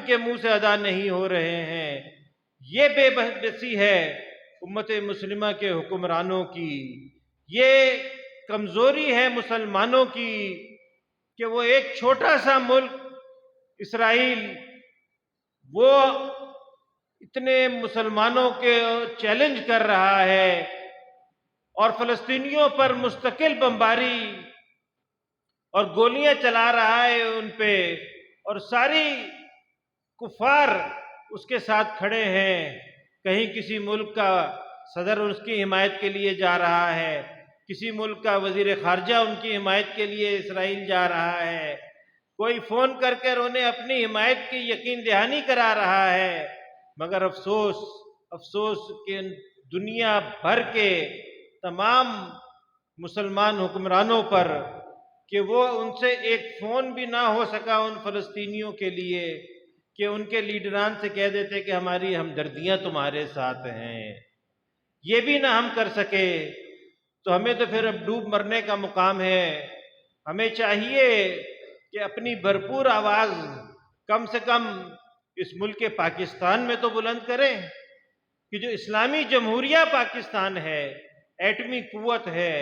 کے منہ سے ادا نہیں ہو رہے ہیں۔ یہ بے بسی ہے امت مسلمہ کے حکمرانوں کی، یہ کمزوری ہے مسلمانوں کی کہ وہ ایک چھوٹا سا ملک اسرائیل، وہ اتنے مسلمانوں کے چیلنج کر رہا ہے اور فلسطینیوں پر مستقل بمباری اور گولیاں چلا رہا ہے ان پہ، اور ساری کفار اس کے ساتھ کھڑے ہیں۔ کہیں کسی ملک کا صدر اس کی حمایت کے لیے جا رہا ہے، کسی ملک کا وزیر خارجہ ان کی حمایت کے لیے اسرائیل جا رہا ہے، کوئی فون کر کر انہیں اپنی حمایت کی یقین دہانی کرا رہا ہے، مگر افسوس کہ دنیا بھر کے تمام مسلمان حکمرانوں پر کہ وہ ان سے ایک فون بھی نہ ہو سکا ان فلسطینیوں کے لیے کہ ان کے لیڈران سے کہہ دیتے کہ ہماری ہمدردیاں تمہارے ساتھ ہیں، یہ بھی نہ ہم کر سکے، تو ہمیں تو پھر اب ڈوب مرنے کا مقام ہے۔ ہمیں چاہیے کہ اپنی بھرپور آواز کم سے کم اس ملک پاکستان میں تو بلند کریں کہ جو اسلامی جمہوریہ پاکستان ہے، ایٹمی قوت ہے،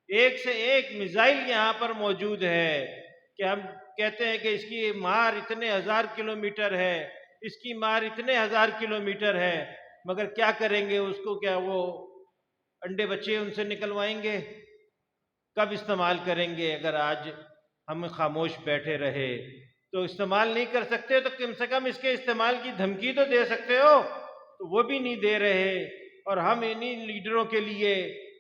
ایک سے ایک میزائل یہاں پر موجود ہے، کہ ہم کہتے ہیں کہ اس کی مار اتنے ہزار کلومیٹر ہے، اس کی مار اتنے ہزار کلومیٹر ہے، مگر کیا کریں گے اس کو؟ کیا وہ انڈے بچے ان سے نکلوائیں گے؟ کب استعمال کریں گے؟ اگر آج ہم خاموش بیٹھے رہے تو استعمال نہیں کر سکتے تو کم سے کم اس کے استعمال کی دھمکی تو دے سکتے ہو، تو وہ بھی نہیں دے رہے، اور ہم انہی لیڈروں کے لیے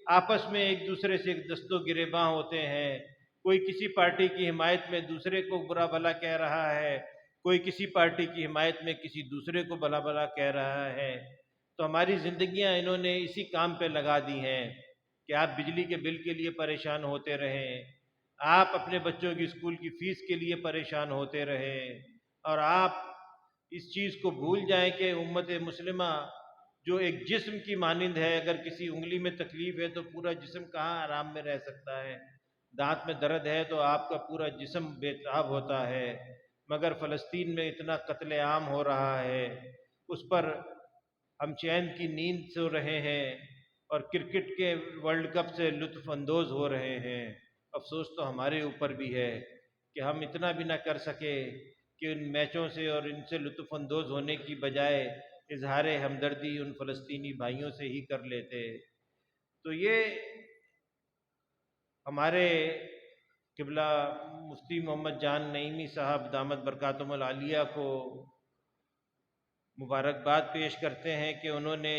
آپس میں ایک دوسرے سے دست و گریباں ہوتے ہیں۔ کوئی کسی پارٹی کی حمایت میں دوسرے کو برا بھلا کہہ رہا ہے، کوئی کسی پارٹی کی حمایت میں کسی دوسرے کو بھلا بھلا کہہ رہا ہے، تو ہماری زندگیاں انہوں نے اسی کام پہ لگا دی ہیں کہ آپ بجلی کے بل کے لیے پریشان ہوتے رہیں، آپ اپنے بچوں کی اسکول کی فیس کے لیے پریشان ہوتے رہیں، اور آپ اس چیز کو بھول جائیں کہ امت مسلمہ جو ایک جسم کی مانند ہے، اگر کسی انگلی میں تکلیف ہے تو پورا جسم کہاں آرام میں رہ سکتا ہے؟ دانت میں درد ہے تو آپ کا پورا جسم بے تاب ہوتا ہے، مگر فلسطین میں اتنا قتل عام ہو رہا ہے، اس پر ہم چین کی نیند سو رہے ہیں اور کرکٹ کے ورلڈ کپ سے لطف اندوز ہو رہے ہیں۔ افسوس تو ہمارے اوپر بھی ہے کہ ہم اتنا بھی نہ کر سکے کہ ان میچوں سے اور ان سے لطف اندوز ہونے کی بجائے اظہار ہمدردی ان فلسطینی بھائیوں سے ہی کر لیتے۔ تو یہ ہمارے قبلہ مفتی محمد جان نعیمی صاحب دامت برکاتہم العالیہ کو مبارکباد پیش کرتے ہیں کہ انہوں نے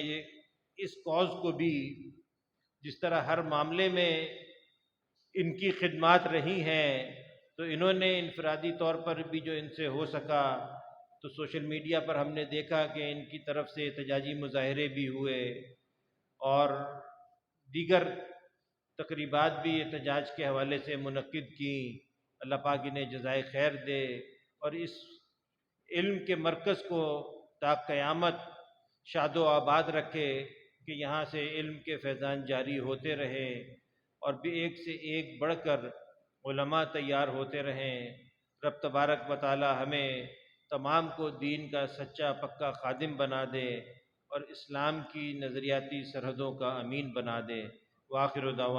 اس کاز کو بھی، جس طرح ہر معاملے میں ان کی خدمات رہی ہیں، تو انہوں نے انفرادی طور پر بھی جو ان سے ہو سکا، تو سوشل میڈیا پر ہم نے دیکھا کہ ان کی طرف سے احتجاجی مظاہرے بھی ہوئے اور دیگر تقریبات بھی احتجاج کے حوالے سے منعقد کی۔ اللہ پاک انہیں جزائے خیر دے اور اس علم کے مرکز کو تا قیامت شاد و آباد رکھے کہ یہاں سے علم کے فیضان جاری ہوتے رہے اور بھی ایک سے ایک بڑھ کر علماء تیار ہوتے رہیں۔ رب تبارک و تعالی ہمیں تمام کو دین کا سچا پکا خادم بنا دے اور اسلام کی نظریاتی سرحدوں کا امین بنا دے۔ وآخر دعوانا